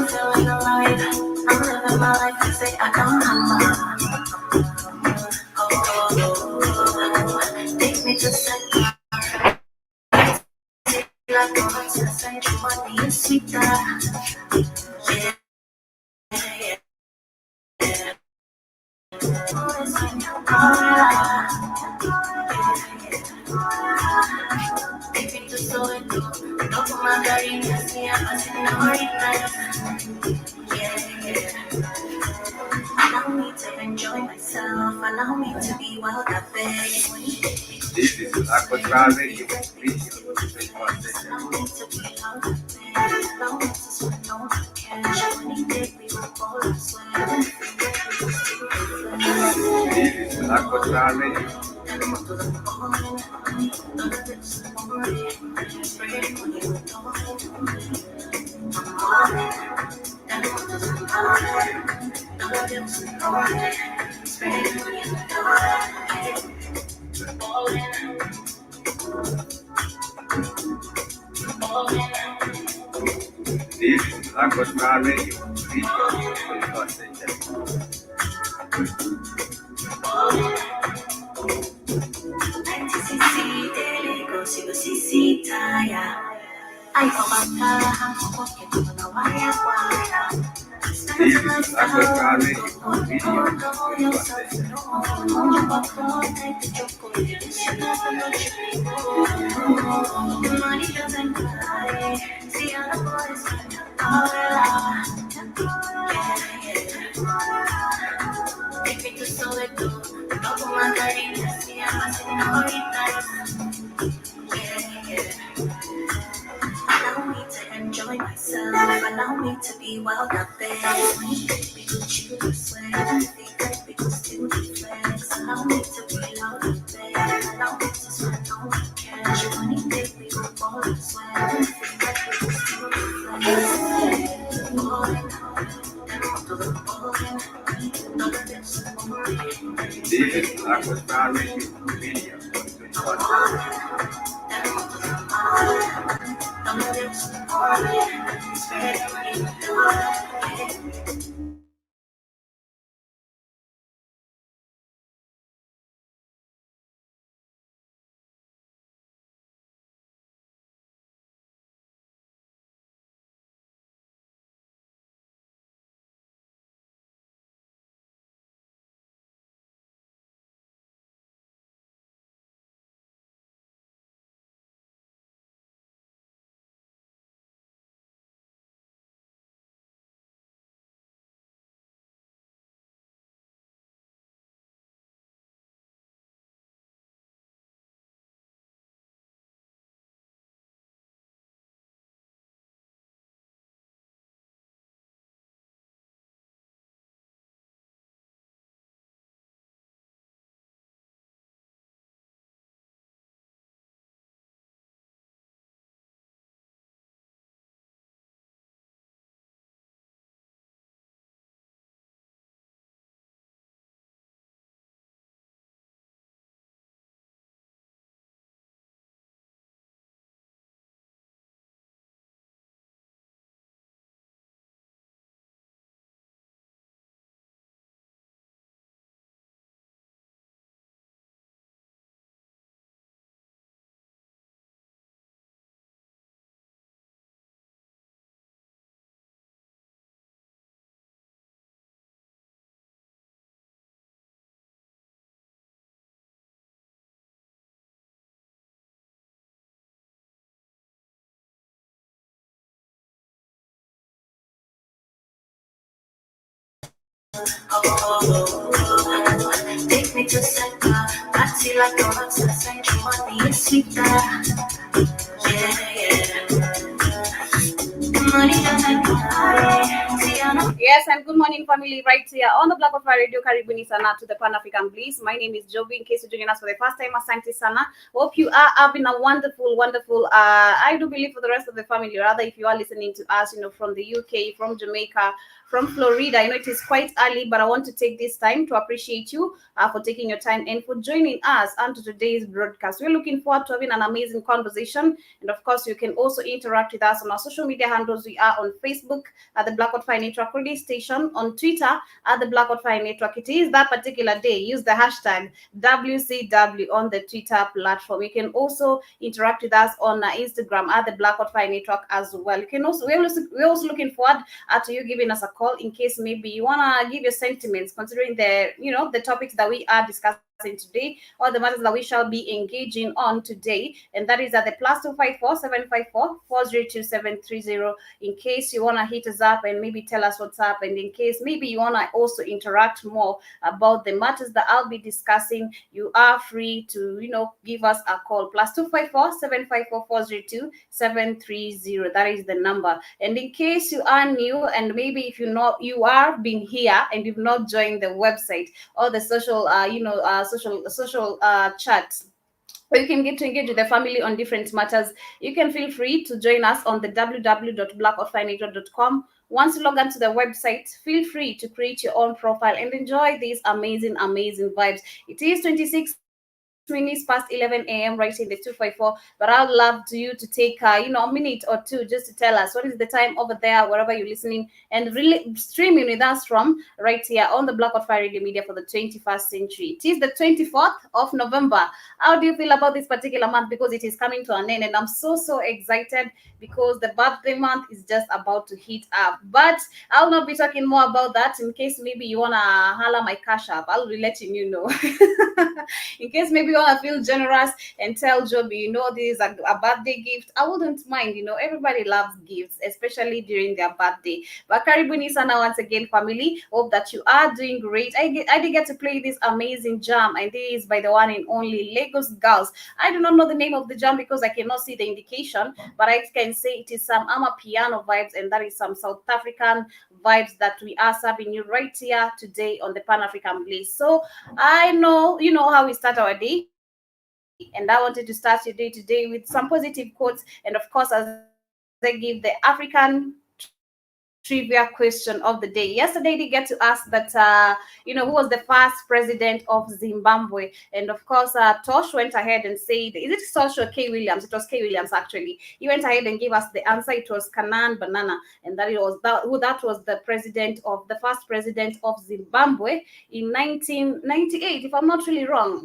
feeling alive. I'm living my life and say I don't have take me to center. Like a horse, I send you money, it's sweeter. Yeah, yeah, yeah. Always when you take me to Soweto. Don't put my daddy in the sea, I'm a senorita. Yeah, yeah. Allow me to enjoy myself. Allow me to be wild up there. This is Aqua Radio. Allow me to be loud up there. Allow me to spend all my cash. Money day we will all I swear. This is Aqua Radio. This is Aqua Radio. Ay, pabata, porque tú no vayas a This is Aqua Radio. money doesn't lie. See how the boys take me to Soweto. Don't put my daddy in the sea, I'm a senorita. Yeah, yeah. Allow me to enjoy myself. Allow me to be wild up there. Money we could choose to swear. We could still be flex. Allow me to be loud up there. Allow me to spend all my cash. Money we could all swear. We could still be flex. This is Aqua Radio. Take me to center. Party like a horse, I send you money, it's sweeter. Yeah, yeah. Yes, and good morning, family, right here on the Black of Radio Karibuni Sana to the Pan African Bliss. My name is Jovi. In case you're joining us for the first time, Asante Sana. Hope you are having a wonderful, I do believe for the rest of the family, rather, if you are listening to us, from the UK, from Jamaica, from Florida. I know it is quite early, but I want to take this time to appreciate you for taking your time and for joining us onto today's broadcast. We're looking forward to having an amazing conversation. And of course, you can also interact with us on our social media handles. We are on Facebook at the Blackout Fire Network Radio Station, on Twitter at the Blackout Fire Network. It is that particular day. Use the hashtag WCW on the Twitter platform. You can also interact with us on Instagram at the Blackout Fire Network as well. You can also we're also looking forward to you giving us a call in case maybe you wanna give your sentiments considering the topics that we are discussing today or the matters that we shall be engaging on today, and that is at the +254 754 402 730. In case you want to hit us up and maybe tell us what's up, and in case maybe you want to also interact more about the matters that I'll be discussing, you are free to give us a call. +254 754 402 730. That is the number. And in case you are new, and maybe if you are been here and you've not joined the website or the social chats, or you can get to engage with the family on different matters, you can feel free to join us on the www.blackoutfirenature.com. Once you log onto the website, feel free to create your own profile and enjoy these amazing vibes. It is 26 minutes past 11 a.m. right in the 254, but I'd love you to take a minute or two just to tell us what is the time over there, wherever you're listening and really streaming with us from, right here on the Blackout Fire Radio Media for the 21st century. It is the 24th of November. How do you feel about this particular month? Because it is coming to an end, and I'm so excited because the birthday month is just about to hit up. But I'll not be talking more about that. In case maybe you wanna holler my cash up, I'll be letting you know. In case maybe you wanna feel generous and tell Joby, this is a birthday gift, I wouldn't mind. Everybody loves gifts, especially during their birthday. But karibuni sana once again, family. Hope that you are doing great. I did get to play this amazing jam, and this is by the one and only Lagos Girls. I do not know the name of the jam because I cannot see the indication, but I can say it is some piano vibes, and that is some South African vibes that we are serving you right here today on the Pan African Bliss. So I know you know how we start our day, and I wanted to start your day today with some positive quotes, and of course, as I give the African trivia question of the day. Yesterday, they get to ask that, who was the first president of Zimbabwe? And of course, Tosh went ahead and said, is it Tosh or K Williams? It was K Williams, actually. He went ahead and gave us the answer. It was Kanan Banana, and that was the first president of Zimbabwe in 1998, if I'm not really wrong.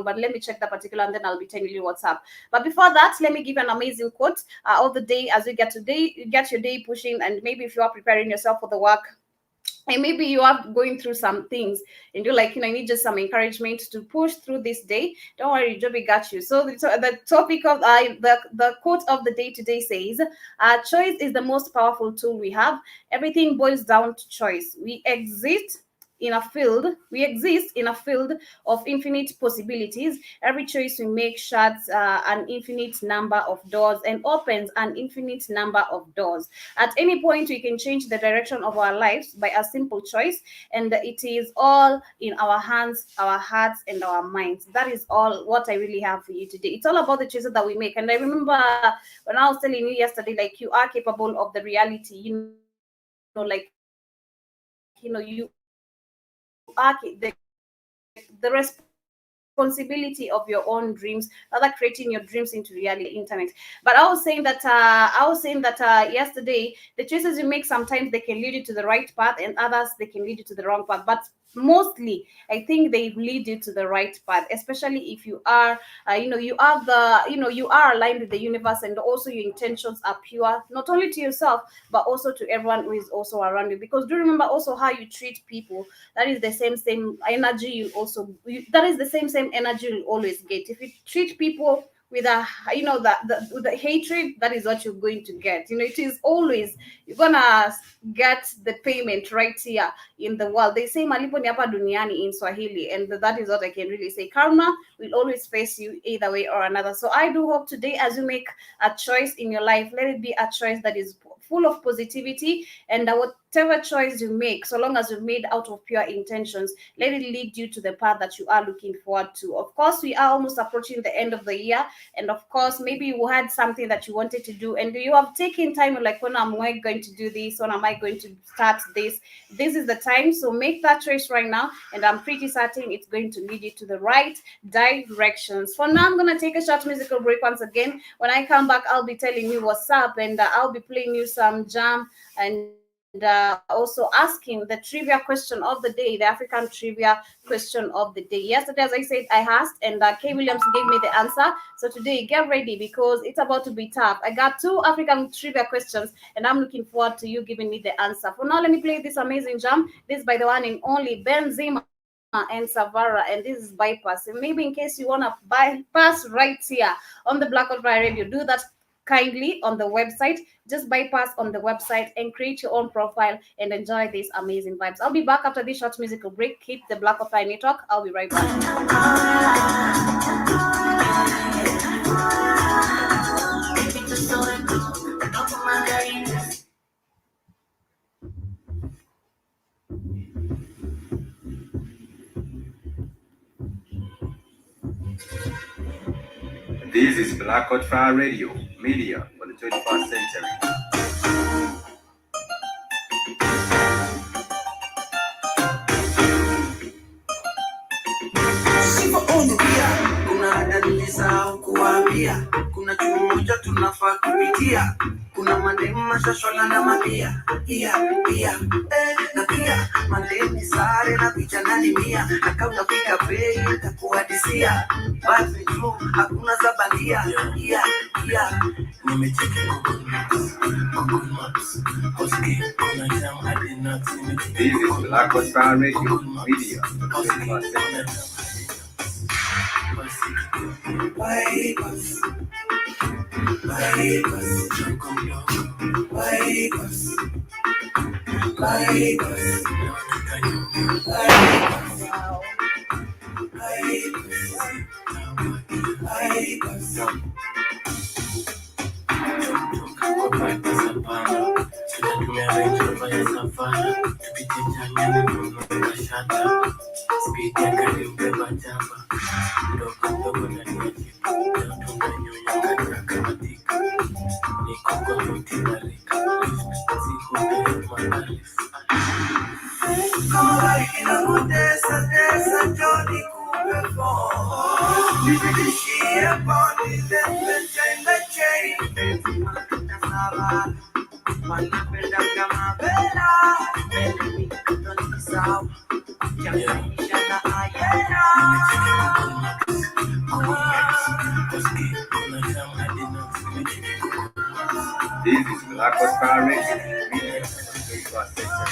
But let me check that particular, and then I'll be telling you what's up. But before that, let me give an amazing quote of the day as we get your day pushing, and maybe if you are preparing yourself for the work, and maybe you are going through some things and you're like, I need just some encouragement to push through this day. Don't worry, Joby got you. So the topic of the quote of the day today says, choice is the most powerful tool we have. Everything boils down to choice. We exist in a field of infinite possibilities. Every choice we make shuts an infinite number of doors and opens an infinite number of doors. At any point, we can change the direction of our lives by a simple choice, and it is all in our hands, our hearts, and our minds. That is all what I really have for you today. It's all about the choices that we make. And I remember when I was telling you yesterday, like, you are capable of the reality, the responsibility of your own dreams, rather creating your dreams into reality, internet. But I was saying that yesterday, the choices you make, sometimes they can lead you to the right path, and others they can lead you to the wrong path. But mostly, I think they lead you to the right path, especially if you are you are aligned with the universe, and also your intentions are pure, not only to yourself but also to everyone who is also around you. Because do remember also how you treat people, that is the same energy that is the same energy you'll always get. If you treat people with with the hatred, that is what you're going to get. It is always, you're gonna get the payment right here in the world. They say malipo ni hapa duniani in Swahili, and that is what I can really say. Karma will always face you either way or another. So I do hope today, as you make a choice in your life, let it be a choice that is full of positivity, and whatever choice you make, so long as you made out of pure intentions, let it lead you to the path that you are looking forward to. Of course, we are almost approaching the end of the year, and of course, maybe you had something that you wanted to do, and you have taken time, like, when am I going to do this? When am I going to start this? This is the time. So make that choice right now, and I'm pretty certain it's going to lead you to the right directions. For now, I'm going to take a short musical break once again. When I come back, I'll be telling you what's up, and I'll be playing you some jam, and also asking the trivia question of the day, the African trivia question of the day. Yesterday, as I said, I asked, and K Williams gave me the answer. So today, get ready because it's about to be tough. I got two African trivia questions, and I'm looking forward to you giving me the answer. For now, let me play this amazing jam. This is by the one and only Benzema and Savara, and this is Bypass. And maybe in case you want to bypass right here on the Black Out Fire Radio, do that kindly on the website. Just bypass on the website and create your own profile and enjoy these amazing vibes. I'll be back after this short musical break. Keep the Black Fire Network. I'll be right back. This is Black Fire Radio, media for the 21st century. Kuna dalili za kuambia, kuna chumoja tunafaa kupitia, kuna mademu mashashola na mapia, pia, na pia mademu sare na picha na limia, na kama unafika bei takuadisia, basi tu hakuna za bandia, nimecheki Google Maps, Oski, kuna jam hadi nuts, This is Black Fire Radio, media for the 21st century. This is Black Fire Radio, media for the 21st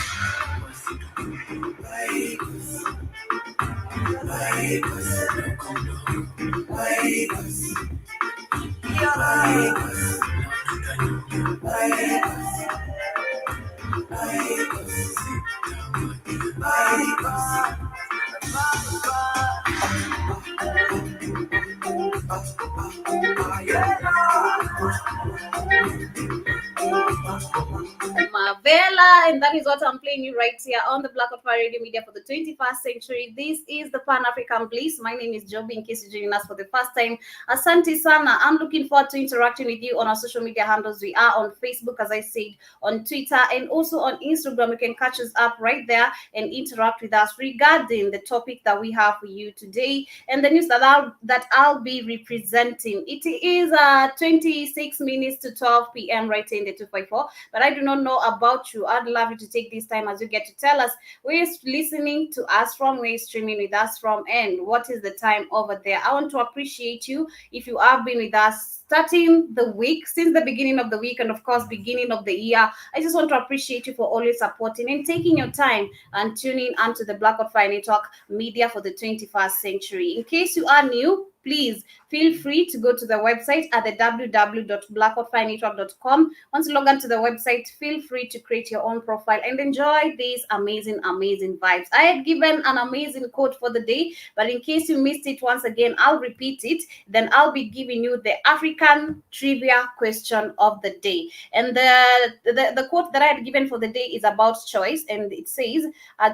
Mavela, and that is what I'm playing you right here on the Black Out Fire Radio Media for the 21st century. This is the Pan African Bliss. My name is Joby. In case you're joining us for the first time, Asante Sana. I'm looking forward to interacting with you on our social media handles. We are on Facebook, as I said, on Twitter, and also on Instagram. You can catch us up right there and interact with us regarding the topic that we have for you today and the news that I'll be representing. It is 26 minutes to 12 p.m. right here in the 254. But I do not know about you. I'd love you to take this time as you get to tell us where you're listening to us from, where you're streaming with us from, and what is the time over there. I want to appreciate you if you have been with us starting the week, since the beginning of the week, and of course, beginning of the year. I just want to appreciate you for always supporting and taking your time and tuning onto the Black Out Fire Network Media for the 21st century. In case you are new, please feel free to go to the website at the www.blackoutfirenetwork.com. Once you log on to the website, feel free to create your own profile and enjoy these amazing vibes. I had given an amazing quote for the day, but in case you missed it, once again, I'll repeat it. Then I'll be giving you the African trivia question of the day. And the quote that I had given for the day is about choice, and it says,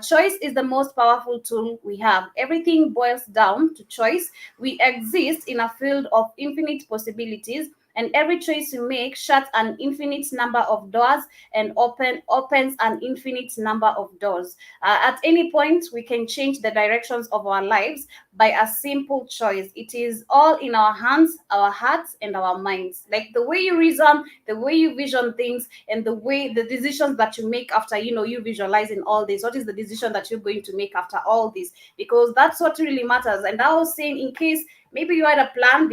choice is the most powerful tool we have. Everything boils down to choice. We exist in a field of infinite possibilities, and every choice you make shuts an infinite number of doors and opens an infinite number of doors. At any point, we can change the directions of our lives by a simple choice. It is all in our hands, our hearts, and our minds. Like the way you reason, the way you vision things, and the decisions that you make after you visualizing all this. What is the decision that you're going to make after all this? Because that's what really matters. And I was saying, in case maybe you had a plan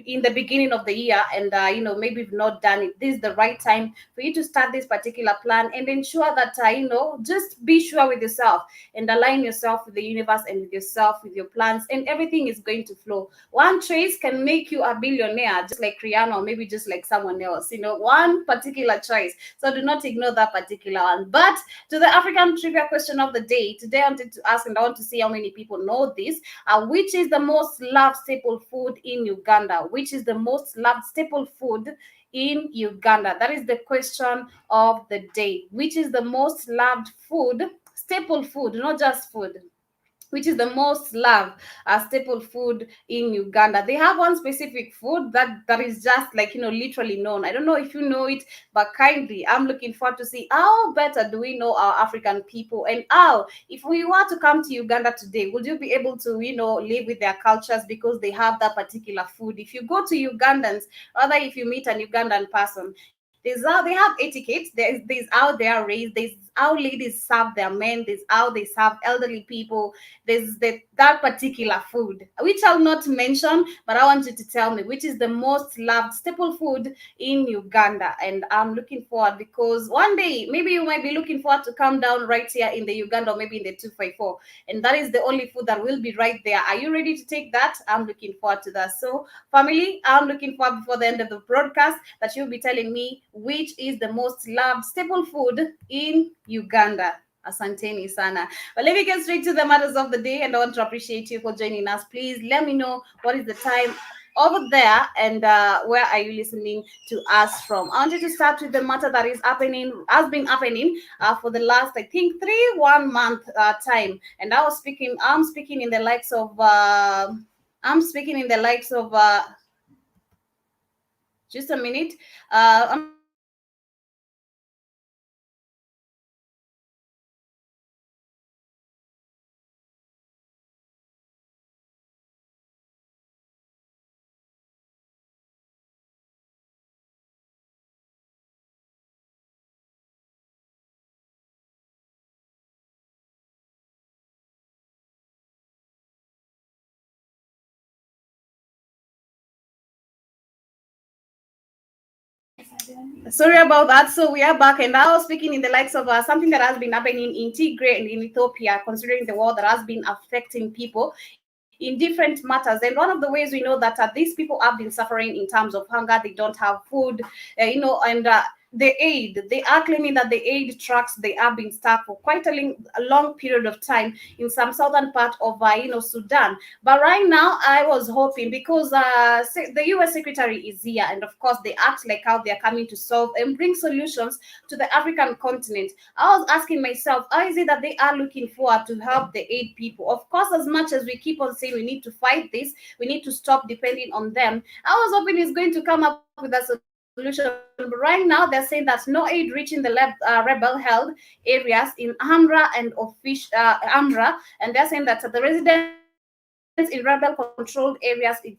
in the beginning of the year, and maybe you've not done it, this is the right time for you to start this particular plan and ensure that just be sure with yourself and align yourself with the universe and with yourself, with your plans, and everything is going to flow. One choice can make you a billionaire, just like Rihanna, or maybe just like someone else. One particular choice. So do not ignore that particular one. But to the African trivia question of the day today, I wanted to ask, and I want to see how many people know this. Which is the most loved staple food in Uganda? Which is the most loved staple food in Uganda? That is the question of the day. Which is the most loved food, staple food, not just food, which is the most loved staple food in Uganda? They have one specific food that is just like literally known. I don't know if you know it, but kindly, I'm looking forward to see how better do we know our African people, and how, if we were to come to Uganda today, would you be able to live with their cultures because they have that particular food? If you go to Ugandans, rather if you meet an Ugandan person, there's how they have etiquette. There's how they are raised. There's how ladies serve their men. There's how they serve elderly people. There's that particular food, which I'll not mention, but I want you to tell me which is the most loved staple food in Uganda. And I'm looking forward, because one day maybe you might be looking forward to come down right here in the Uganda, or maybe in the 254, and that is the only food that will be right there. Are you ready to take that? I'm looking forward to that. So family, I'm looking forward, before the end of the broadcast, that you'll be telling me which is the most loved staple food in Uganda. Asanteni sana. But let me get straight to the matters of the day, and I want to appreciate you for joining us. Please let me know what is the time over there, and where are you listening to us from. I wanted to start with the matter that has been happening for the last, I think, 1 month time. And I'm speaking in the likes of just a minute. I'm speaking in the likes of Sorry about that. So we are back, and I was speaking in the likes of something that has been happening in Tigray and in Ethiopia, considering the war that has been affecting people in different matters. And one of the ways we know that these people have been suffering in terms of hunger, they don't have food, and the aid, they are claiming that the aid trucks, they have been stuck for quite a long period of time in some southern part of Sudan. But right now, I was hoping, because the U.S. Secretary is here, and of course, they act like how they are coming to solve and bring solutions to the African continent. I was asking myself, how is it that they are looking forward to help the aid people? Of course, as much as we keep on saying we need to fight this, we need to stop depending on them. I was hoping he's going to come up with a solution, but right now they're saying that no aid reaching the rebel-held areas in Amra, and they're saying that the residents in rebel-controlled areas in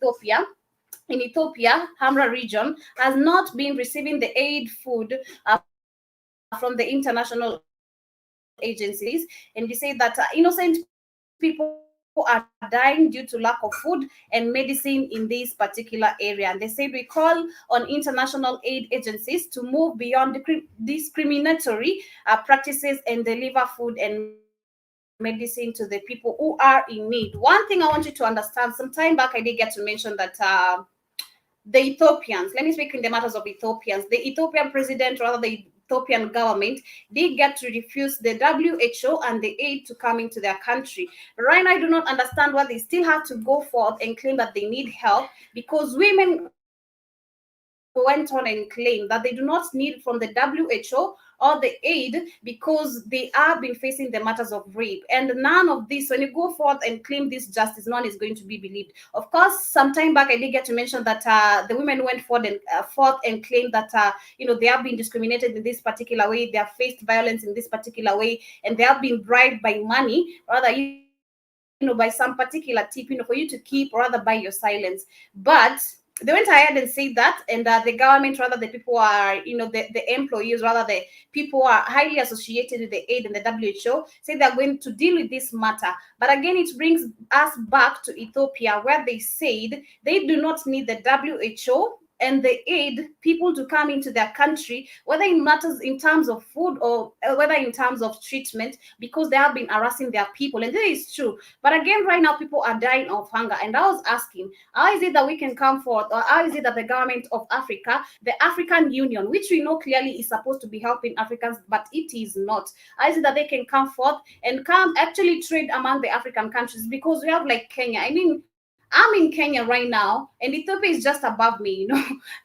Ethiopia, Hamra region, has not been receiving the aid food from the international agencies. And they say that innocent people are dying due to lack of food and medicine in this particular area. And they said we call on international aid agencies to move beyond discriminatory practices and deliver food and medicine to these people. medicine to the people who are in need. One thing I want you to understand, some time back I did get to mention that the Ethiopians, let me speak in the matters of Ethiopians, the Ethiopian president, rather the Ethiopian government, did get to refuse the WHO and the aid to come into their country. Right now, I do not understand why they still have to go forth and claim that they need help, because women went on and claimed that they do not need from the WHO or the aid because they are been facing the matters of rape. And none of this, when you go forth and claim this justice, none is going to be believed. Of course, some time back I did get to mention that the women went forth and claimed that they have been discriminated in this particular way, they have faced violence in this particular way, and they have been bribed by money, rather by some particular tip, for you to keep or rather buy your silence. But they went ahead and said that, and the government, rather the people who are, the employees, rather the people who are highly associated with the aid and the WHO, say they're going to deal with this matter. But again, it brings us back to Ethiopia, where they said they do not need the WHO and the aid people to come into their country, whether it matters in terms of food or whether in terms of treatment, because they have been harassing their people. And this is true. But again, right now, people are dying of hunger. And I was asking, how is it that we can come forth, or how is it that the government of Africa, the African Union, which we know clearly is supposed to be helping Africans, but it is not, how is it that they can come forth and come actually trade among the African countries? Because we have like Kenya. I mean, I'm in Kenya right now, and Ethiopia is just above me,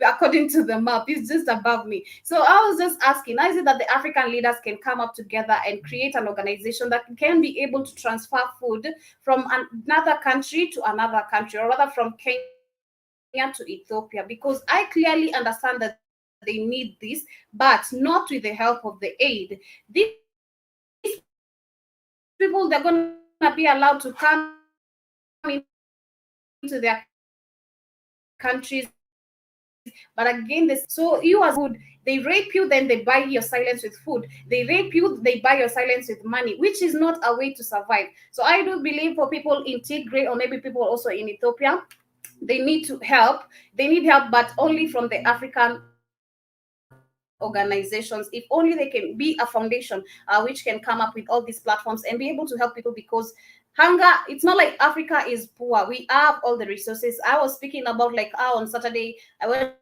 according to the map, it's just above me. So I was just asking, how is it that the African leaders can come up together and create an organization that can be able to transfer food from another country to another country, or rather from Kenya to Ethiopia? Because I clearly understand that they need this, but not with the help of the aid. These people, they're going to be allowed to come into their countries, but again, this is so sad when you see the government always taking all these hard work that the African leaders can come up together and create an organization that can be able to transfer food. They rape you, then they buy your silence with food. They rape you, they buy your silence with money, which is not a way to survive. So I do believe for people in Tigray, or maybe people also in Ethiopia, they need to help. They need help, but only from the African organizations. If only they can be a foundation which can come up with all these platforms and be able to help people, because hunger, it's not like Africa is poor. We have all the resources. I was speaking about like how on Saturday I went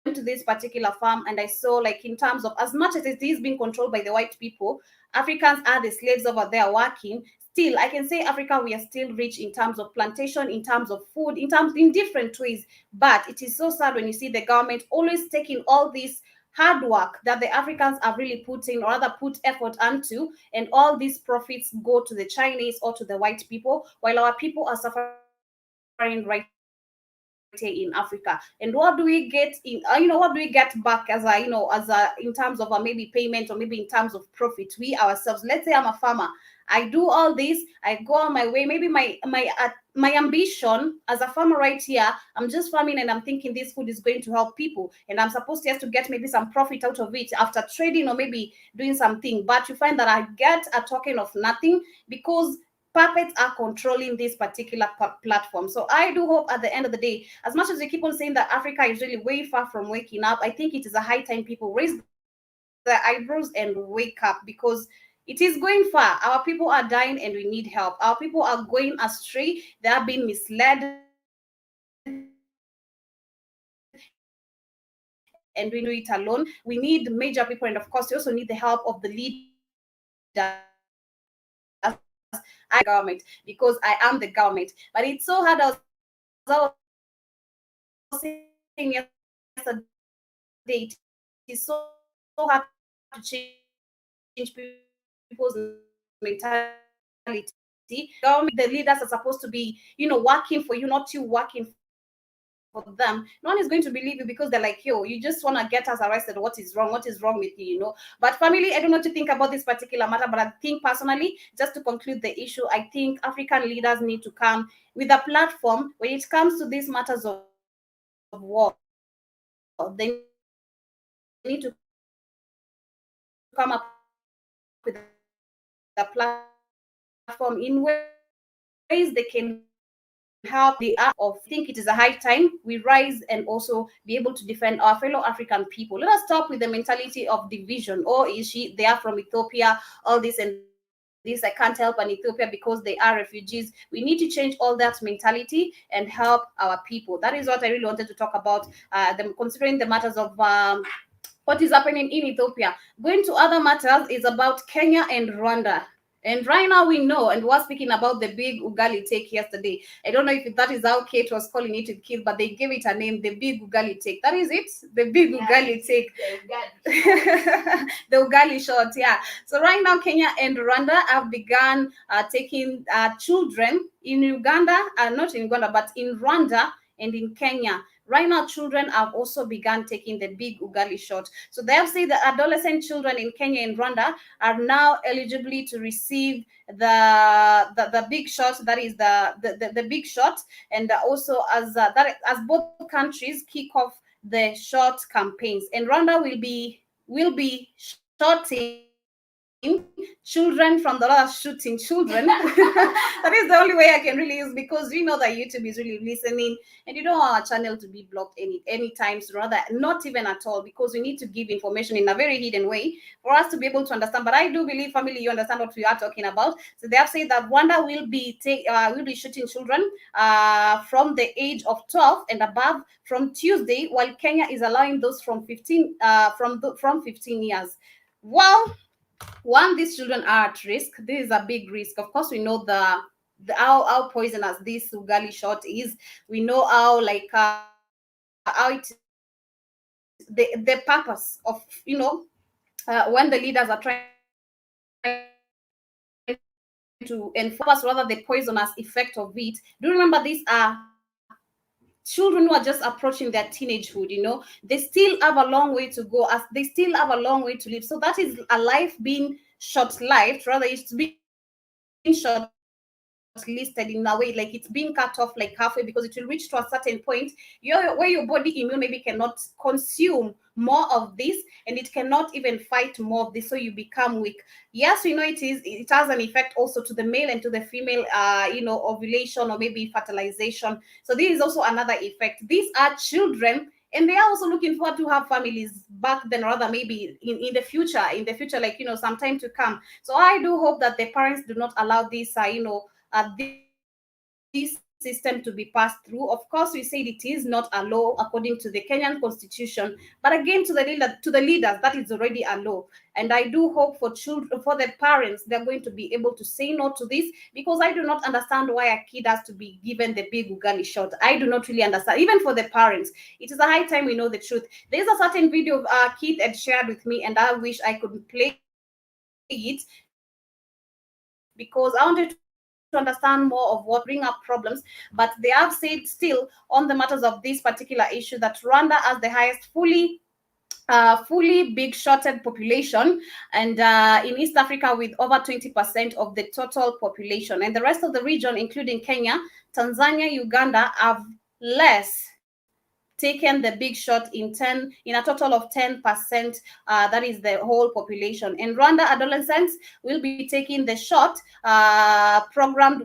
to this particular farm, and I saw like in terms of, as much as it is being controlled by the white people, Africans are the slaves over there working. Still, I can say Africa, we are still rich in terms of plantation, in terms of food, in different ways. But it is so sad when you see the government always taking all this hard work that the Africans are really putting, or rather put effort onto, and all these profits go to the Chinese or to the white people, while our people are suffering right here in Africa. And what do we get in, what do we get back as what do we get back as in terms of maybe payment, or maybe in terms of profit? We ourselves, let's say I'm a farmer, I do all this, I go on my way, maybe my ambition as a farmer right here, I'm just farming and I'm thinking this food is going to help people, and I'm supposed just to get maybe some profit out of it after trading or maybe doing something. But you find that I get a token of nothing, because puppets are controlling this particular platform. So I do hope at the end of the day, as much as we keep on saying that Africa is really way far from waking up, I think it is a high time people raise their eyebrows and wake up, because it is going far. Our people are dying and we need help. Our people are going astray, they are being misled, and we know it alone. We need major people, and of course, we also need the help of the leaders. I do believe we also need the help of the leaders, I do believe we also need the help of the government, because I am the government. But it's so hard. I was saying yesterday, it is so hard to change people's mentality. Government, the leaders are supposed to be, walking for you, not you walking for them. No one is going to believe you, because they're like, yo, you just want to get us arrested. What is wrong with you? But family, I don't know what you think about this particular matter, but I think personally, just to conclude the issue, I think African leaders need to come with a platform where it comes to this matters of war. They need to help. They need to come up with a platform in ways they can help the Africans of war. They need to come up with a platform where it comes to these matters of war. They need to come up with a platform in ways they can help the Africans of I think it is a high time we rise and also be able to defend our fellow African people. Let us stop with the mentality of division. Or is she? They are from Ethiopia. All this and that. this, I can't help an Ethiopia because they are refugees. We need to change all that mentality and help our people. That is what I really wanted to talk about, considering the matters of what is happening in Ethiopia. Going to other matters is about Kenya and Rwanda. And right now we know, and we're speaking about the big ugali take yesterday. I don't know if that is how Kate was calling it with kids, but they gave it a name, the big ugali take. That is it, the big ugali take. The ugali shot, yeah. So right now, Kenya and Rwanda have begun taking children in Uganda, not in Uganda, but in Rwanda and in Kenya. Right now, children have also begun taking the big ugali shot. So they have said that adolescent children in Kenya and Rwanda are now eligible to receive the big shot. That is the big shot, and also as both countries kick off the shot campaigns, and Rwanda will be shorting children from the lot of shooting children. That is the only way I can really use, because we know that YouTube is really listening, and you don't want our channel to be blocked any times, rather not even at all, because we need to give information in a very hidden way for us to be able to understand. But I do believe, family, you understand what we are talking about. So they have said that Rwanda will be shooting children from the age of 12 and above from Tuesday, while Kenya is allowing those from 15 years. Well, one, these children are at risk. This is a big risk. Of course, we know how poisonous this ugali shot is. We know how, like, how the purpose of, when the leaders are trying to enforce rather the poisonous effect of it. Do remember, these are children who are just approaching their teenagehood. They still have a long way to go, as they still have a long way to live. So that is a life being short-lived, rather it's being short-listed in a way, like it's being cut off like halfway, because it will reach to a certain point, where your body immune maybe cannot consume more of this, and it cannot even fight more of this, so you become weak. Yes, we know it has an effect also to the male and to the female, ovulation or maybe fertilization. So this is also another effect. These are children, and they are also looking forward to have families back then, rather maybe in the future, like, some time to come. So I do hope that the parents do not allow this system to be passed through. Of course, we said it is not a law according to the Kenyan constitution, but again, to the leaders, that is already a law. And I do hope for the parents, they're going to be able to say no to this, because I do not understand why a kid has to be given the big ugali shot. I do not really understand. Even for the parents, it is a high time we know the truth. There's a certain video Keith had shared with me, and I wish I could play it, because I wanted to understand more of what is really happening. Bring up problems, but they have said still on the matters of this particular issue that Rwanda has the highest fully big shotted population, and in East Africa with over 20% of the total population, and the rest of the region, including Kenya, Tanzania, Uganda, have less taken the big shot in a total of 10%. That is the whole population. In Rwanda, adolescents will be taking the shot programmed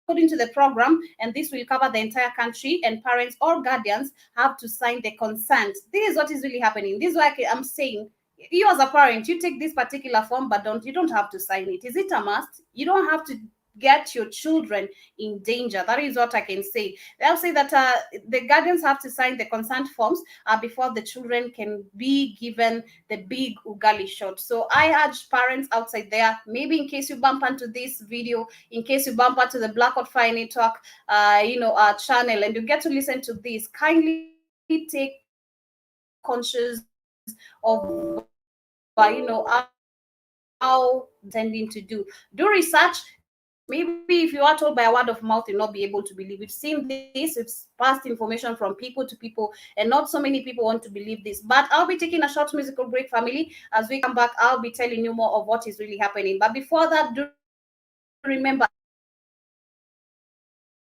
according to the program, and this will cover the entire country, and parents or guardians have to sign the consent. This is what is really happening. This is why I'm saying, you as a parent, you take this particular form, but you don't have to sign it. Is it a must? You don't have to get your children in danger. That is what I can say. They'll say that the guardians have to sign the consent forms before the children can be given the big ugali shot. So I urge parents outside there, maybe in case you bump into this video, in case you bump into the Black Hot Fire Network, channel, and you get to listen to this, kindly take conscious of, how intending to do research. Maybe if you are told by a word of mouth, you'll not be able to believe. We've seen this, we've passed information from people to people, and not so many people want to believe this. But I'll be taking a short musical break, family. As we come back, I'll be telling you more of what is really happening. But before that, do remember,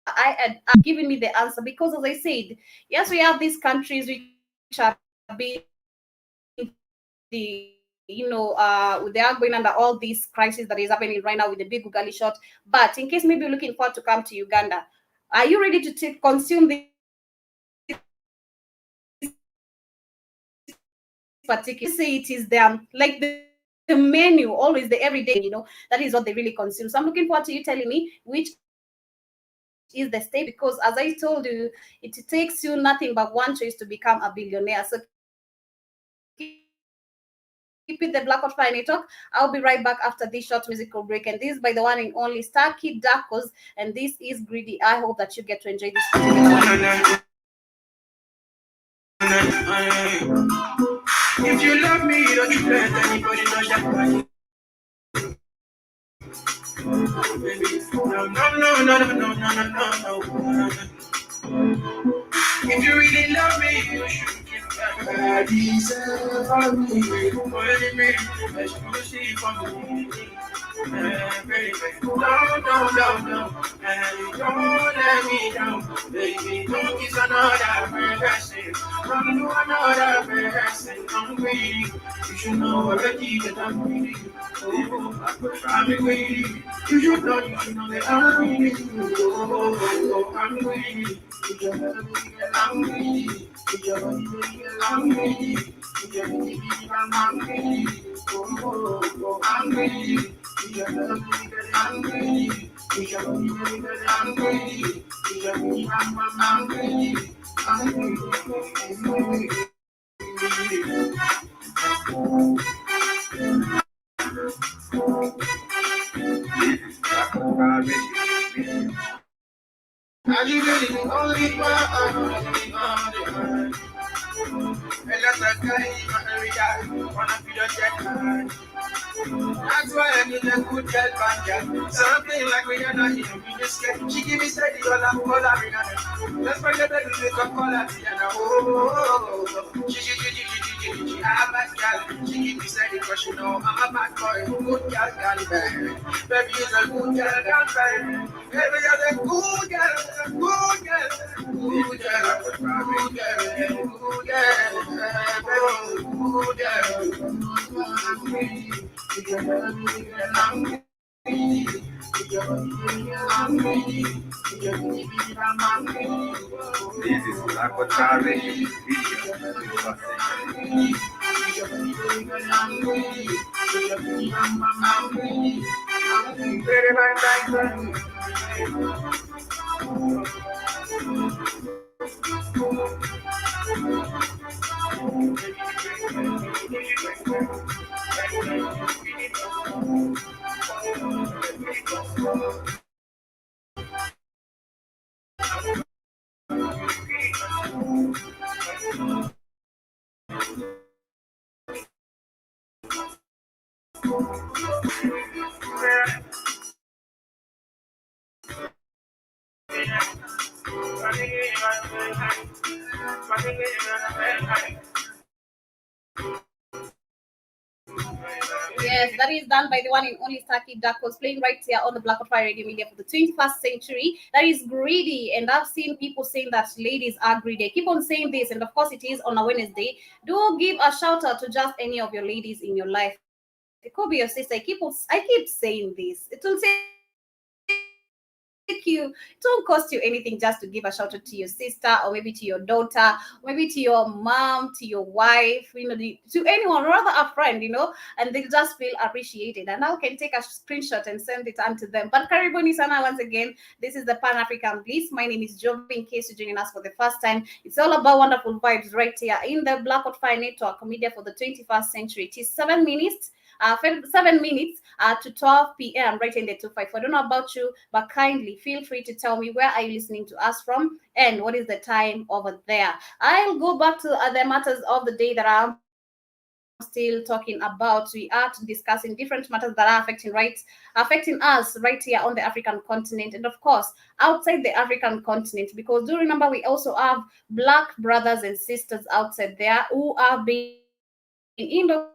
I had given me the answer, because as I said, yes, we have these countries which are being they are going under all these crises that is happening right now with the big ugali shot. But in case maybe you're looking forward to come to Uganda, are you ready to consume this particular form? But don't you say it is like the big ugali shot is the most poisonous menu, always the everyday, that is what they really consume. So I'm looking forward to you telling me which is the state, because as I told you, it takes you nothing but one choice to become a billionaire. So keep it the Black Hot Friday Talk. I'll be right back after this short musical break, and this is by the one and only Star Kid Darkos, and this is Greedy. I hope that you get to enjoy this particular one. If you love me, don't you let anybody touch that body. Baby, no, no, no, no, no, no, no, no, no, no. If you really love me, you should give that body for me. Only me, exclusive for me. Baby, don't let me down. Baby, don't kiss another person. Don't do another person. I'm greedy. You should know already that I'm greedy. Oh, I'm greedy. You should know that I'm greedy. Oh, I'm greedy. I'm greedy. I'm greedy. I'm greedy. Oh, I'm greedy. I'm greedy. I'm greedy. I'm greedy. I'm greedy. This is Black Fire Radio. Media. I live in the only one. And that's a guy in my area. Wanna be the jet. That's why I need a good girl band. Something like we are not in the scared. She give me steady all I'm calling. Let's find the baby with a color. Oh, she a bad girl. She give me steady cause she know I'm a bad boy. Good girl, girl, baby. Baby is a good girl, girl, baby. Baby is a good girl, good girl, This good is girl, Black Fire good Radio. girl, good girl, good girl. I'm greedy. I'm greedy. I'm greedy. I'm greedy. This is Black Fire Radio. Media for the 21st century. Yes, that is done by the one and only Saki Darkos, playing right here on the Black of Fire Radio Media for the 21st century. That is greedy, and I've seen people saying that ladies are greedy. I keep on saying this, and of course, it is on a Wednesday. Do give a shout out to just any of your ladies in your life. It could be your sister. I keep saying this. It will take you. It won't cost you anything just to give a shout out to your sister, or maybe to your daughter, maybe to your mom, to your wife. To anyone, rather a friend, and they'll just feel appreciated. And now can take a screenshot and send it on to them. But karibuni sana once again. This is the Pan African Bliss. My name is Jovi. In case you're joining us for the first time, it's all about wonderful vibes right here in the Black Out Fire Network Media for the 21st century. It is 7 minutes to 12 p.m. right in the 254. I don't know about you, but kindly feel free to tell me where are you listening to us from and what is the time over there. I'll go back to other matters of the day that I'm still talking about. We are discussing different matters that are affecting us right here on the African continent, and of course outside the African continent, because do remember we also have black brothers and sisters outside there who are being indoctrinated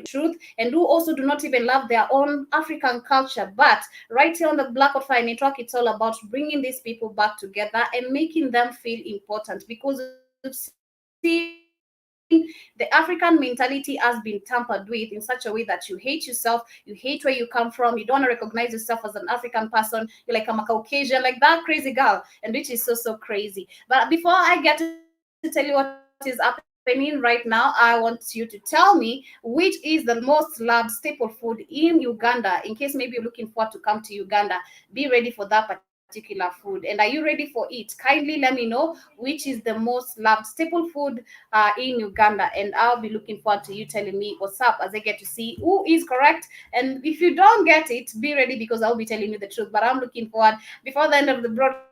truth, and who also do not even love their own African culture. But right here on the Black Out Fire Network, it's all about bringing these people back together and making them feel important, because we've seen the African mentality has been tampered with in such a way that you hate yourself, you hate where you come from, you don't want to recognize yourself as an African person. You're like, I'm a Caucasian, like that crazy girl, and which is so crazy. But before I get to tell you what is happening right here on the Black Out Fire Network, happening right now, I want you to tell me which is the most loved staple food in Uganda. In case maybe you're looking forward to come to Uganda, be ready for that particular food. And are you ready for it? Kindly let me know which is the most loved staple food in Uganda, and I'll be looking forward to you telling me what's up as I get to see who is correct. And if you don't get it, be ready because I'll be telling you the truth. But I'm looking forward before the end of the broadcast,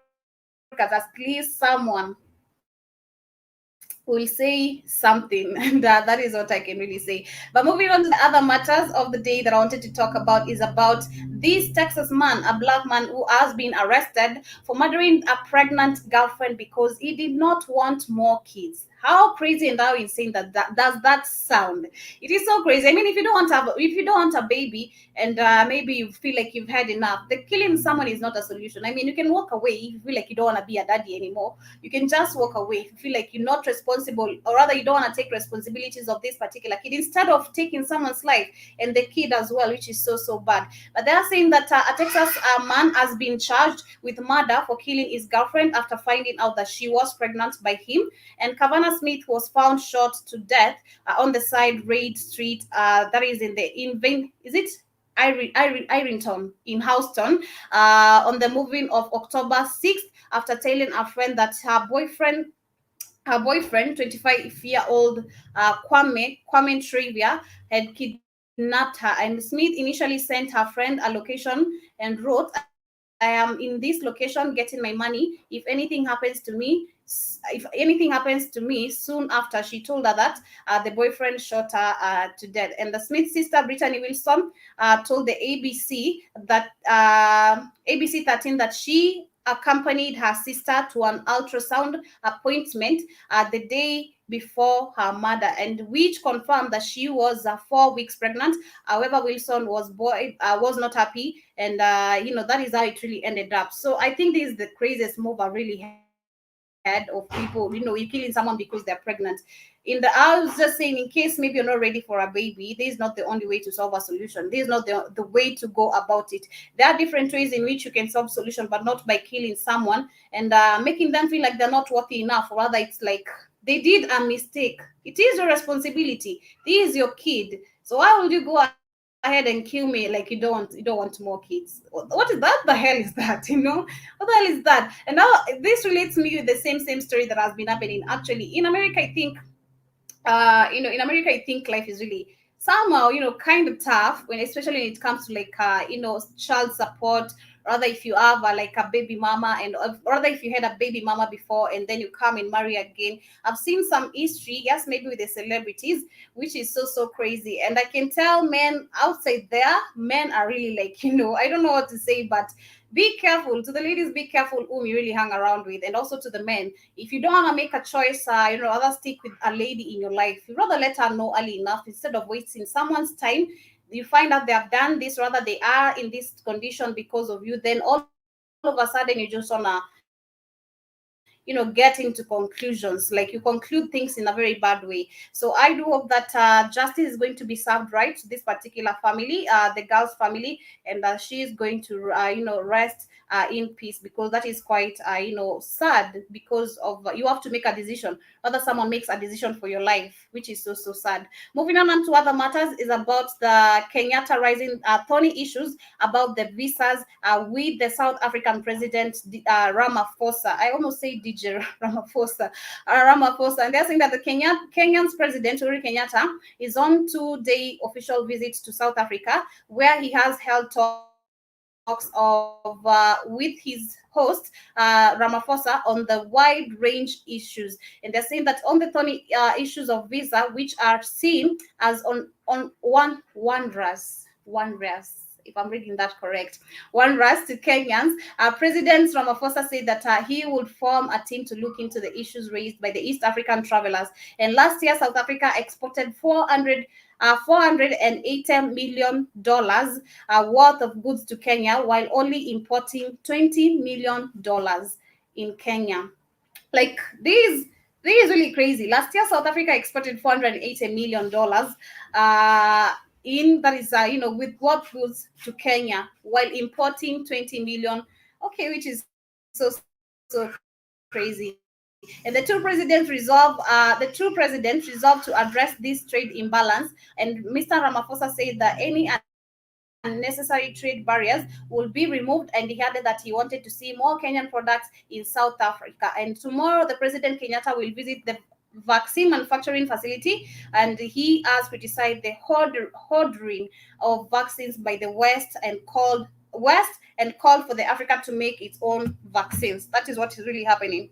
at least someone will say something. And that is what I can really say. But moving on to the other matters of the day that I wanted to talk about is about this Texas man, a black man who has been arrested for murdering a pregnant girlfriend because he did not want more kids. How crazy and how insane that does that sound? It is so crazy. I mean, if you don't want a baby, and maybe you feel like you've had enough, the killing someone is not a solution. I mean, you can walk away if you feel like you don't want to be a daddy anymore. You can just walk away if you feel like you're not responsible, or rather you don't want to take responsibilities of this particular kid, instead of taking someone's life and the kid as well, which is so bad. But they are saying that a Texas man has been charged with murder for killing his girlfriend after finding out that she was pregnant by him. And Kavana Smith was found shot to death on the side Raid Street, that is in Vain, is it Ironton in Houston, on the moving of October 6th, after telling a friend that her boyfriend, 25-year-old Kwame Trivia, had kidnapped her. And Smith initially sent her friend a location and wrote, "I am in this location getting my money. If anything happens to me, soon after." She told her that the boyfriend shot her to death. And the Smith sister, Brittany Wilson, told the ABC 13 that she accompanied her sister to an ultrasound appointment the day before her murder, and which confirmed that she was 4 weeks pregnant. However, Wilson was not happy, and that is how it really ended up. So I think this is the craziest move I really had of people. You killing someone because they're pregnant. I was just saying, in case maybe you're not ready for a baby, this is not the only way to solve a solution. This is not the way to go about it. There are different ways in which you can solve solution, but not by killing someone and making them feel like they're not worthy enough. Or rather, it's like they did a mistake. It is your responsibility. This is your kid. So why would you go ahead and kill me like you don't want more kids? What is that? The hell is that? What the hell is that? And now this relates me with the same story that has been happening actually in America. I think in America, I think life is really somehow, kind of tough when, especially when it comes to like, child support. Rather, if you have like a baby mama, and rather if you had a baby mama before and then you come and marry again. I've seen some history, yes, maybe with the celebrities, which is so crazy. And I can tell men outside there, men are really like, I don't know what to say, but be careful. To the ladies, be careful whom you really hang around with, and also to the men, if you don't want to make a choice, rather stick with a lady in your life. You rather let her know early enough instead of wasting someone's time. You find out they have done this, rather they are in this condition because of you. Then all of a sudden you just wanna, get into conclusions. Like you conclude things in a very bad way. So I do hope that justice is going to be served right to this particular family, the girl's family, and she is going to, rest in peace, because that is quite, sad, because of you have to make a decision, whether someone makes a decision for your life, which is so sad. Moving on to other matters is about the Kenyatta rising thorny issues about the visas with the South African president, Ramaphosa. I almost say DJ Ramaphosa, and they're saying that the Kenyan's president, Uhuru Kenyatta, is on 2-day official visit to South Africa, where he has held talks with his host, Ramaphosa, on the wide range issues. And they're saying that on the thorny issues of visa, which are seen as on one ras, if I'm reading that correct, one ras to Kenyans. President Ramaphosa said that he would form a team to look into the issues raised by the East African travelers. And last year, South Africa exported 480 million dollars worth of goods to Kenya, while only importing 20 million dollars in Kenya. Like this is really crazy. Last year, South Africa exported $480 million in that is with what goods to Kenya, while importing 20 million. Okay, which is so crazy. And the two presidents resolved to address this trade imbalance. And Mr. Ramaphosa said that any unnecessary trade barriers will be removed, and he added that he wanted to see more Kenyan products in South Africa. And tomorrow, the President Kenyatta will visit the vaccine manufacturing facility, and he has criticized the hoarding of vaccines by the West and called for the Africa to make its own vaccines. That is what is really happening.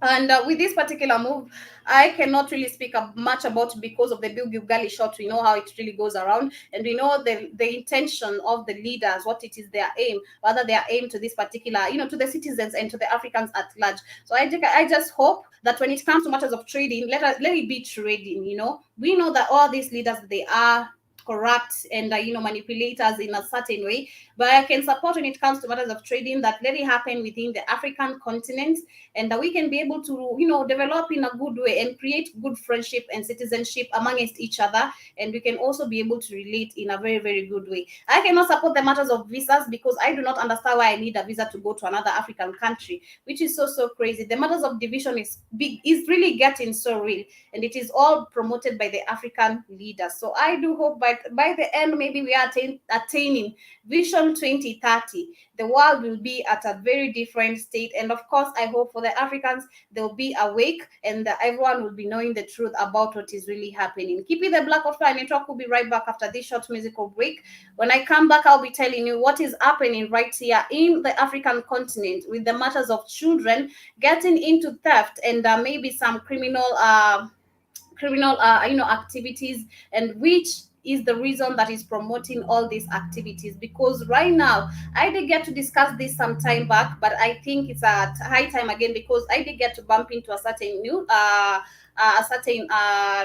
And with this particular move, I cannot really speak much about it because of the Bill Gilgali shot. We know how it really goes around, and we know the intention of the leaders, what it is their aim, rather their aim to this particular, to the citizens and to the Africans at large. So I just hope that when it comes to matters of trading, let it be trading. We know that all these leaders, they are corrupt and manipulators in a certain way, but I can support when it comes to matters of trading, that let it happen within the African continent, and that we can be able to develop in a good way and create good friendship and citizenship amongst each other, and we can also be able to relate in a very, very good way. I cannot support the matters of visas because I do not understand why I need a visa to go to another African country, which is so crazy. The matters of division is really getting so real, and it is all promoted by the African leaders. So I do hope by the end, maybe we are attaining Vision 2030. The world will be at a very different state, and of course, I hope for the Africans, they'll be awake, and everyone will be knowing the truth about what is really happening. Keep it the Black of Fire Network. Will be right back after this short musical break. When I come back, I'll be telling you what is happening right here in the African continent with the matters of children getting into theft and maybe some criminal activities, and which is the reason that is promoting all these activities. Because right now, I did get to discuss this some time back, but I think it's a high time again, because I did get to bump into a certain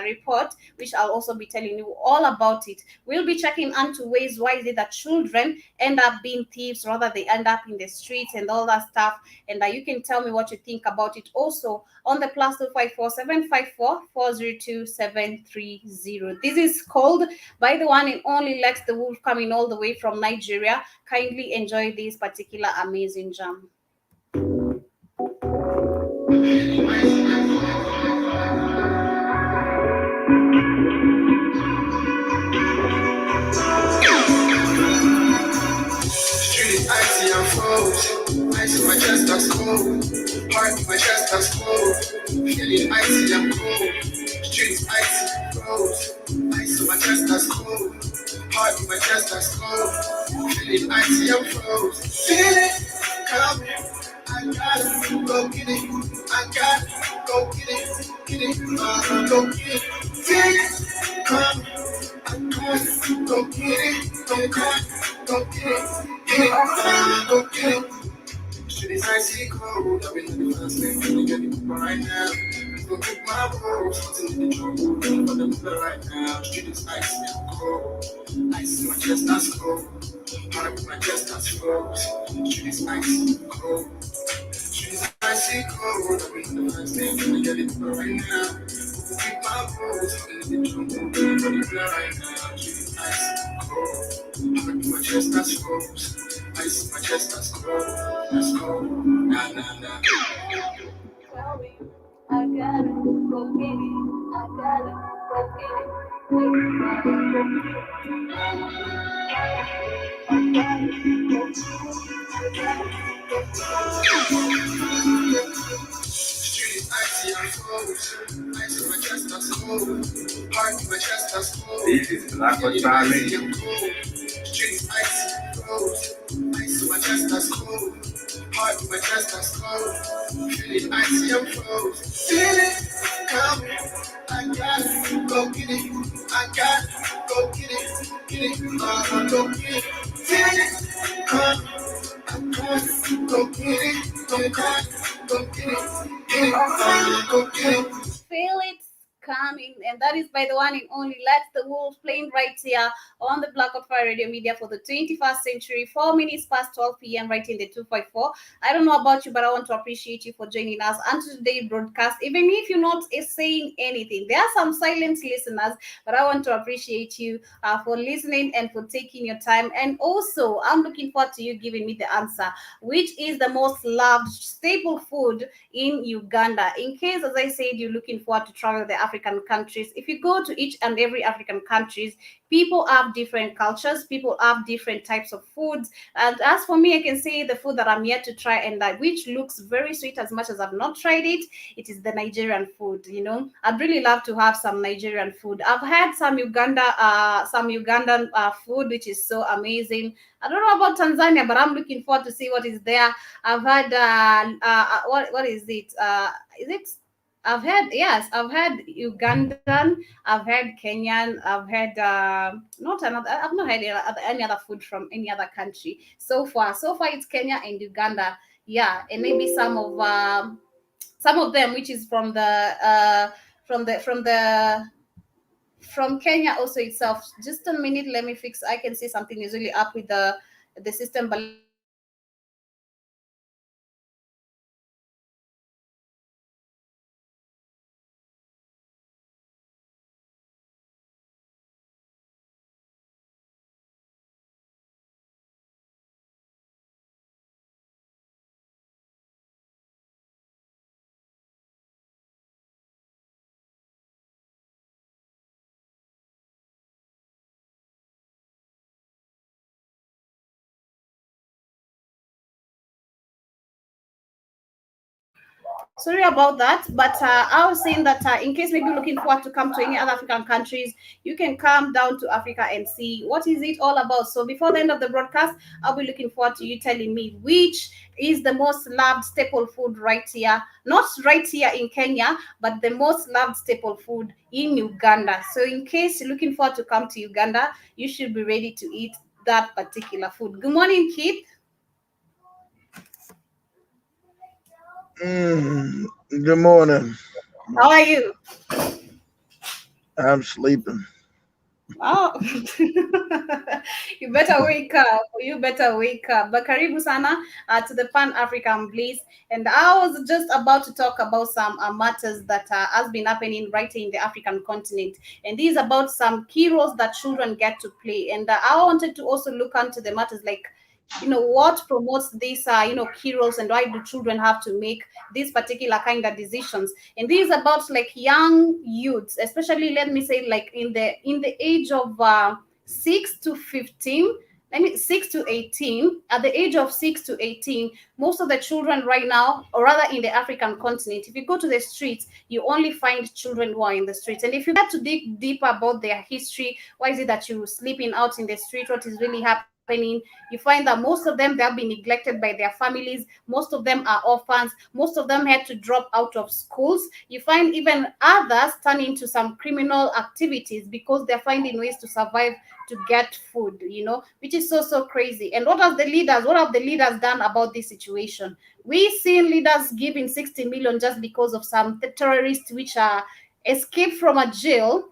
report, which I'll also be telling you all about it. We'll be checking onto ways why is it that children end up being thieves, rather they end up in the streets and all that stuff. And you can tell me what you think about it also on the +254 754 402 730. This is called by the one and only Lex the Wolf, coming all the way from Nigeria. Kindly enjoy this particular amazing jam. Street icy and froze. Ice in my chest that's cold. Heart in my chest that's cold. Feeling icy and cold. Street icy froze. Ice in my chest that's cold. Heart in my chest that's cold. Feeling icy and froze. Feel it coming. I gotta go get it. I gotta go get it. Get it. Go get it. Feel it coming. I gotta go get it. Go get it. Go get it. Go get it. Shit is icy cold. I've been looking for the same thing to get it right now. Let's go pick my balls. What's in the jungle? Looking for the mother right now. Shit is icy and cold. Ice in my chest, that's cold. Heart in my chest, that's froze. Shit is icy and cold. Shit is icy cold. I've been looking for the same thing to get it right now. Let's go pick my balls. What's in the jungle? Looking for the mother right now. Shit is icy and cold. Heart in my chest, that's froze. Ice in my chest, that's cold. That's cold. Nah, nah, nah. Tell me, I gotta go get it. I gotta go get it. Street icy and froze. Ice in my chest, that's cold. Heart in my chest, that's cold. This is Black Feeling Fire icy Radio. and cold. Street icy and froze. Ice in my chest, that's cold. Heart in my chest, that's cold. Feeling icy and froze. Feel it coming. I gotta go get it. I gotta go get it. Get it. Go get it. Feel it coming. I gotta go get it. Go get it. Go get it. Get it. Go get it. Feel it coming, and that is by the one and only Let the Wolves, playing right here on the Black Out Fire Radio Media for the 21st century, 4 minutes past 12 p.m. right in the 254. I don't know about you, but I want to appreciate you for joining us on today's broadcast. Even if you're not saying anything, there are some silent listeners, but I want to appreciate you for listening and for taking your time. And also, I'm looking forward to you giving me the answer. Which is the most loved staple food in Uganda? In case, as I said, you're looking forward to travel the African countries, if you go to each and every African countries, people have different cultures, people have different types of foods. And as for me, I can say the food that I'm yet to try and that which looks very sweet as much as I've not tried it, it is the Nigerian food. I'd really love to have some Nigerian food. I've had some Ugandan food, which is so amazing. I don't know about Tanzania, but I'm looking forward to see what is there. I've had what is it? Is it? I've had Ugandan, I've had Kenyan, I've had not another. I've not had any other food from any other country so far. So far, it's Kenya and Uganda. Yeah, and maybe some of them, which is from Kenya also itself. Just a minute, let me fix. I can see something is really up with the system, but let me fix it for you. Sorry about that, but I was saying that in case maybe you're looking forward to come to any other African countries, you can come down to Africa and see what is it all about. So before the end of the broadcast, I'll be looking forward to you telling me which is the most loved staple food right here, not right here in Kenya, but the most loved staple food in Uganda. So in case you're looking forward to come to Uganda, you should be ready to eat that particular food. Good morning, Keith. Good morning. How are you? I'm sleeping. Oh, you better wake up. You better wake up. But karibu sana to the Pan African Bliss. And I was just about to talk about some matters that has been happening right in the African continent. And this is about some key roles that children get to play. And I wanted to also look into the matters like, what promotes these, key roles, and why do children have to make these particular kind of decisions. And this is about like young youths, especially, let me say, like in the age of 6 to 15. I mean, 6 to 18. At the age of 6 to 18, most of the children right now, or rather in the African continent, if you go to the streets, you only find children who are in the streets. And if you get to dig deeper about their history, why is it that you're sleeping out in the street? What is really happening? You find that most of them, they have been neglected by their families. Most of them are orphans. Most of them had to drop out of schools. You find even others turn into some criminal activities because they're finding ways to survive, to get food, which is so crazy. And what have the leaders done about this situation? We seen leaders giving 60 million just because of some terrorists which are escaped from a jail,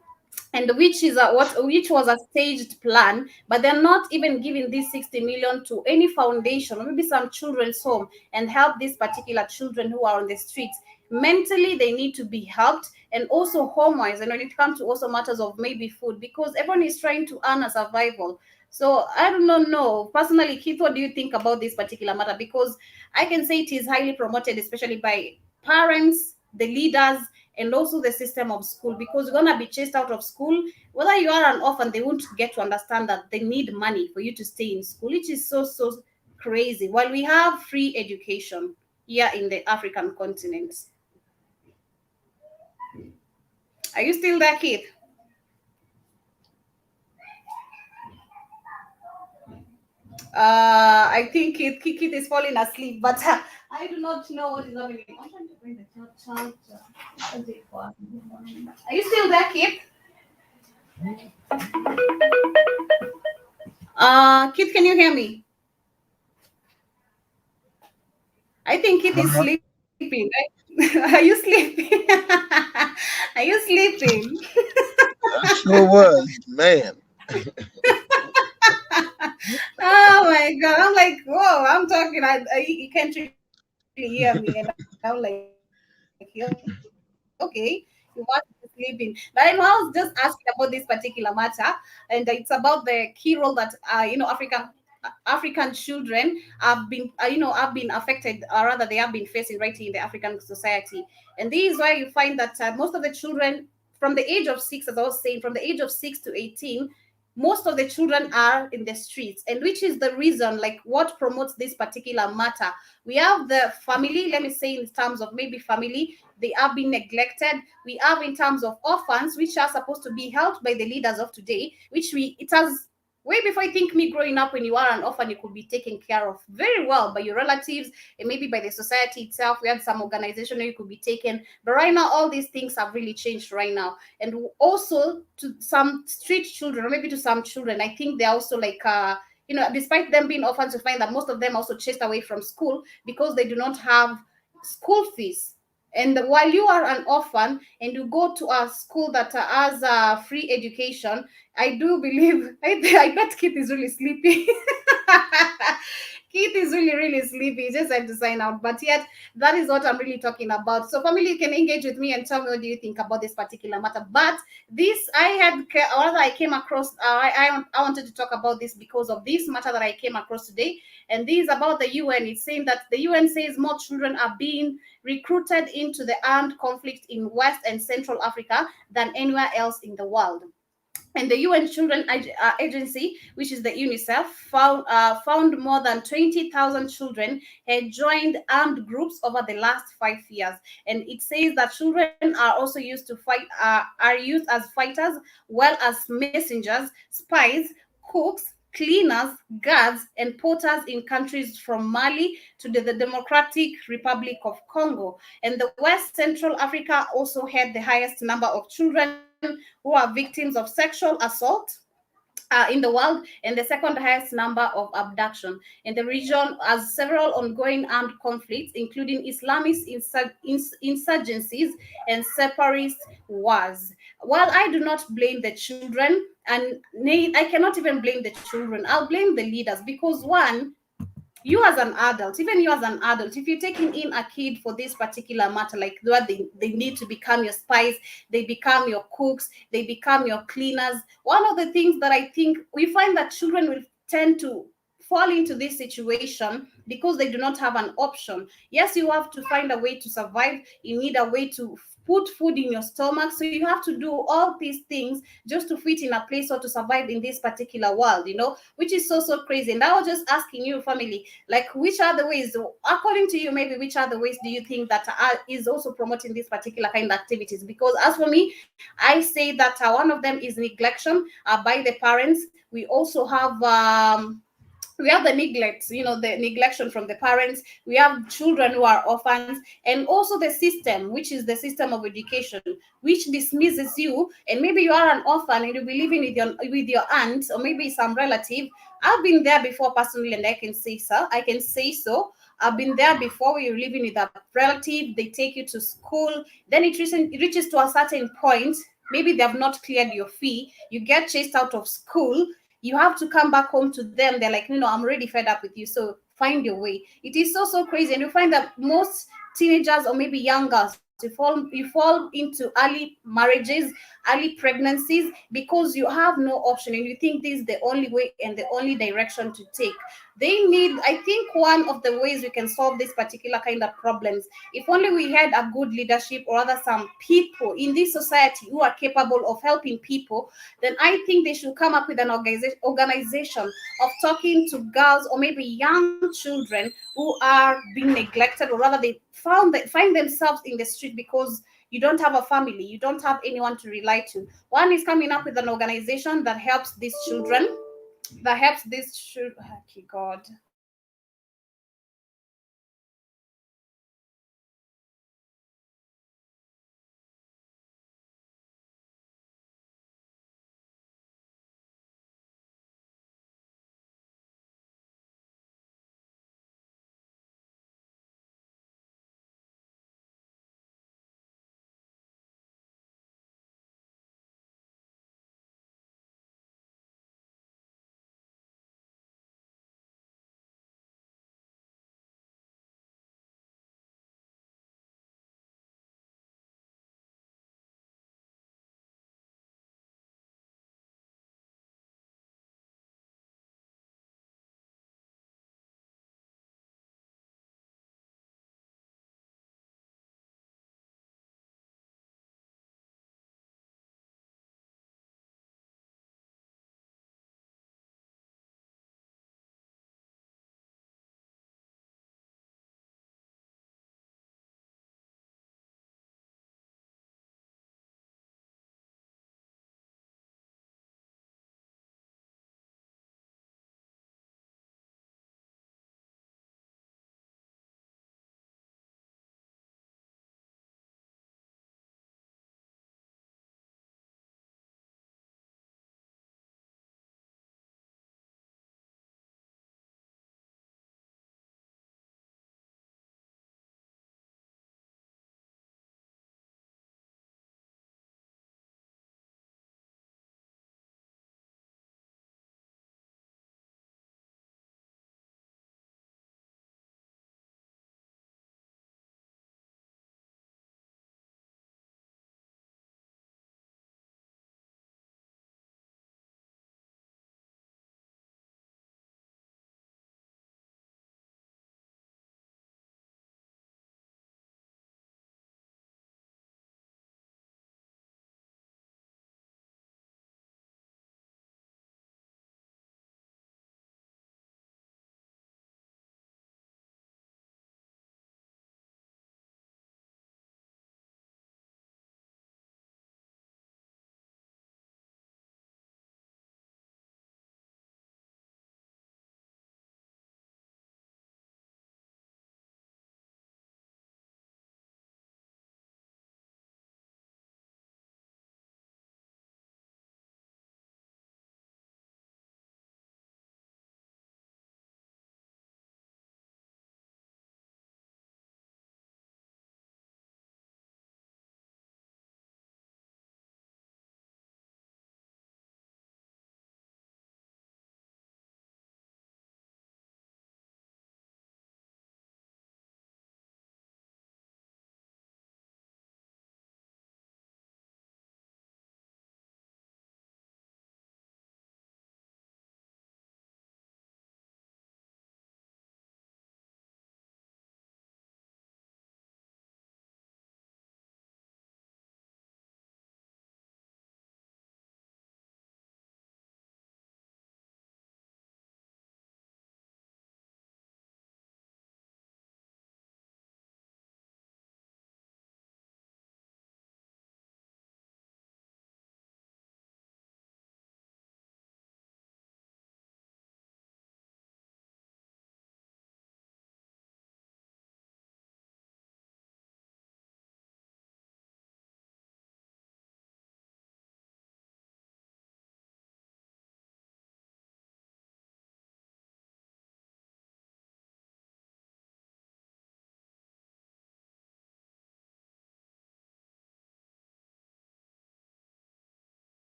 and which was a staged plan, but they're not even giving this 60 million to any foundation or maybe some children's home and help these particular children who are on the streets. Mentally, they need to be helped, and also home-wise, and when it comes to also matters of maybe food, because everyone is trying to earn a survival. So I do not know personally, Keith, what do you think about this particular matter? Because I can say it is highly promoted, especially by parents, the leaders, and also the system of school, because you're gonna be chased out of school. Whether you are an orphan, they won't get to understand that they need money for you to stay in school, which is so crazy. While we have free education here in the African continent. Are you still there, Keith? I think Keith is falling asleep, but I do not know what is happening. I'm trying to bring the charger. Are you still there, Keith? Keith, can you hear me? I think Keith is sleeping, right? Are you sleeping? Are you sleeping? I sure was, man. Oh my god! I'm like, whoa! I'm talking. You can't really hear me, and I'm like, okay, you want me to sleeping? But I know I was just asking about this particular matter, and it's about the key role that African children have been affected, or rather they have been facing right here in the African society. And this is why you find that most of the children from the age of 6, as I was saying, from the age of 6 to 18, most of the children are in the streets, and which is the reason, like what promotes this particular matter. We have the family, let me say in terms of maybe family, they have been neglected. We have in terms of orphans, which are supposed to be helped by the leaders of today, which we it has way before. I think me growing up, when you are an orphan, you could be taken care of very well by your relatives and maybe by the society itself. We had some organization where you could be taken, but right now all these things have really changed right now. And also to some street children, or maybe to some children, I think they're also like despite them being orphans, you find that most of them also chased away from school because they do not have school fees. And while you are an orphan and you go to a school that has free education, I do believe I bet Kit is really sleepy. Keith is really, really sleepy. He just had to sign out. But yet, that is what I'm really talking about. So, family, you can engage with me and tell me what do you think about this particular matter. But this, I came across, I wanted to talk about this because of this matter that I came across today. And this is about the UN. It's saying that the UN says more children are being recruited into the armed conflict in West and Central Africa than anywhere else in the world. And the UN Children Agency, which is the UNICEF, found more than 20,000 children had joined armed groups over the last 5 years. And it says that children are also used to fight, are used as fighters, well as messengers, spies, cooks, cleaners, guards, and porters in countries from Mali to the Democratic Republic of Congo. And the West Central Africa also had the highest number of children who are victims of sexual assault in the world, and the second highest number of abduction. And the region has several ongoing armed conflicts, including Islamist insurgencies and separatist wars. While I do not blame the children, and I cannot even blame the children, I'll blame the leaders, because one, you as an adult, even you as an adult, if you're taking in a kid for this particular matter, like what they need to become your spies, they become your cooks, they become your cleaners. One of the things that I think we find that children will tend to fall into this situation because they do not have an option. Yes, you have to find a way to survive. You need a way to put food in your stomach. So you have to do all these things just to fit in a place or to survive in this particular world, which is so, so crazy. And I was just asking you, family, like, which are the ways, according to you, maybe which are the ways do you think that is also promoting this particular kind of activities? Because as for me, I say that one of them is neglection by the parents. We have the neglect, the neglection from the parents. We have children who are orphans, and also the system, which is the system of education, which dismisses you. And maybe you are an orphan and you'll be living with your aunt or maybe some relative. I've been there before personally, and I can say so. I've been there before, where you're living with a relative, they take you to school, then it reaches to a certain point. Maybe they have not cleared your fee, you get chased out of school, you have to come back home to them. They're like, I'm already fed up with you, so find your way. It is so, so crazy. And you find that most teenagers or maybe young girls, you fall into early marriages, early pregnancies, because you have no option and you think this is the only way and the only direction to take. I think one of the ways we can solve this particular kind of problems, if only we had a good leadership, or rather some people in this society who are capable of helping people, then I think they should come up with an organization of talking to girls or maybe young children who are being neglected, or rather they find themselves in the street because you don't have a family, you don't have anyone to rely to. One is coming up with an organization that helps these children, okay, God.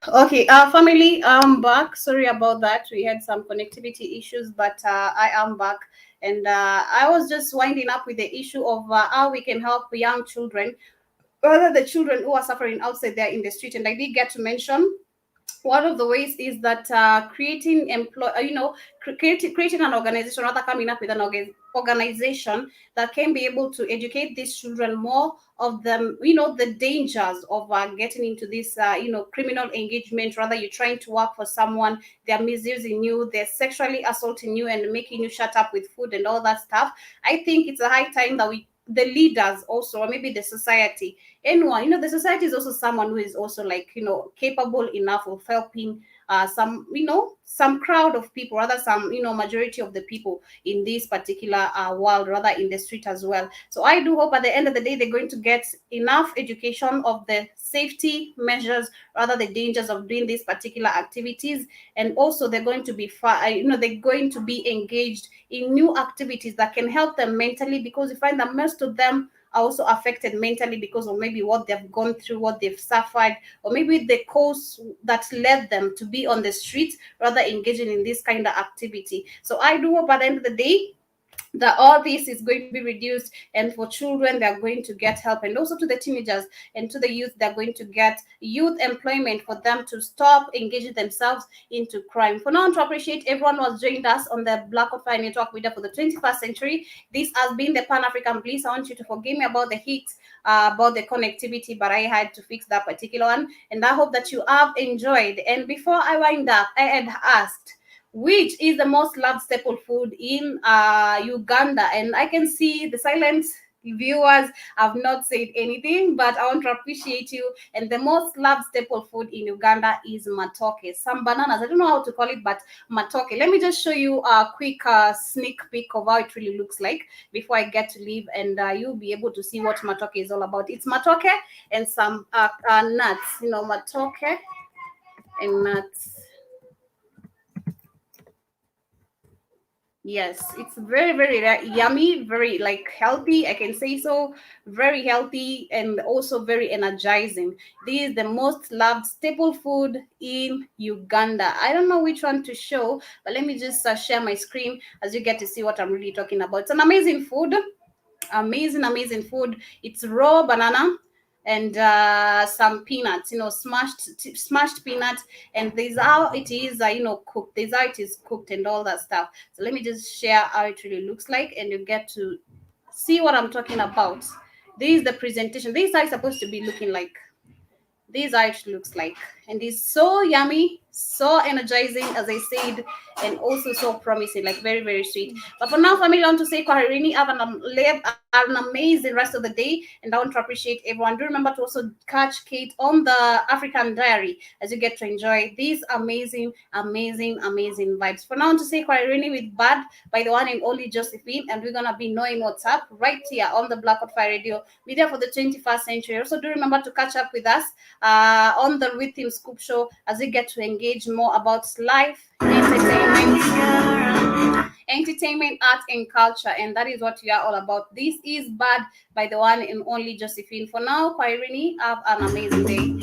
Okay, family, I'm back. Sorry about that. We had some connectivity issues, but I am back. And I was just winding up with the issue of how we can help young children, rather the children who are suffering outside there in the street. And I did get to mention one of the ways is that creating creating an organization, rather coming up with an organization that can be able to educate these children more of them, the dangers of getting into this criminal engagement. Rather, you're trying to work for someone, they're misusing you, they're sexually assaulting you and making you shut up with food and all that stuff. I think it's a high time that we, the leaders also, or maybe the society, anyone, the society is also someone who is also like, capable enough of helping some, some crowd of people, rather some, majority of the people in this particular world, rather in the street as well. So I do hope at the end of the day they're going to get enough education of the safety measures, rather the dangers of doing these particular activities. And also they're going to be they're going to be engaged in new activities that can help them mentally, because you find that most of them are also affected mentally because of maybe what they've gone through, what they've suffered, or maybe the cause that led them to be on the streets, rather engaging in this kind of activity. So I do hope at the end of the day that all this is going to be reduced, and for children they're going to get help, and also to the teenagers and to the youth they're going to get youth employment for them to stop engaging themselves into crime. For now, to appreciate everyone who has joined us on the Black of Fire Network video for the 21st century. This has been the Pan-African Bliss. I want you to forgive me about the heat, about the connectivity, but I had to fix that particular one, and I hope that you have enjoyed. And before I wind up, I had asked which is the most loved staple food in Uganda. And I can see the silent viewers have not said anything, but I want to appreciate you. And the most loved staple food in Uganda is matoke. Some bananas, I don't know how to call it, but matoke. Let me just show you a quick sneak peek of how it really looks like before I get to leave, and you'll be able to see what matoke is all about. It's matoke and some nuts, matoke and nuts. Yes, it's very, very yummy, very like healthy. I can say so. Very healthy and also very energizing. This is the most loved staple food in Uganda. I don't know which one to show, but let me just share my screen as you get to see what I'm really talking about. It's an amazing food, amazing food. It's raw banana and some peanuts, smashed peanuts, and this is how it is, cooked. This is how it is cooked and all that stuff. So let me just share how it really looks like, and you get to see what I'm talking about. This is the presentation. This is how it's supposed to be looking like. This how it looks like, and it's so yummy, so energizing, as I said, and also so promising, like very, very sweet. But for now, family, I want to say kwaherini. Have an amazing rest of the day, and I want to appreciate everyone. Do remember to also catch Kate on the African Diary as you get to enjoy these amazing vibes. For now, I want to say kwaherini with Bad by the one and only Josephine, and we're gonna be knowing what's up right here on the Black Out Fire Radio Media for the 21st century. Also, do remember to catch up with us on the Rhythm Scoop Show as we get to engage more about life, entertainment, art, and culture. And that is what we are all about. This is Bad by the one and only Josephine. For now, Kwairini, have an amazing day.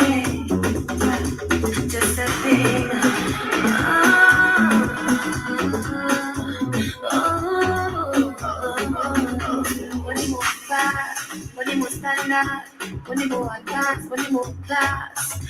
Just a thing. When you move fast, when you move stand up, when you move advance, when you move class.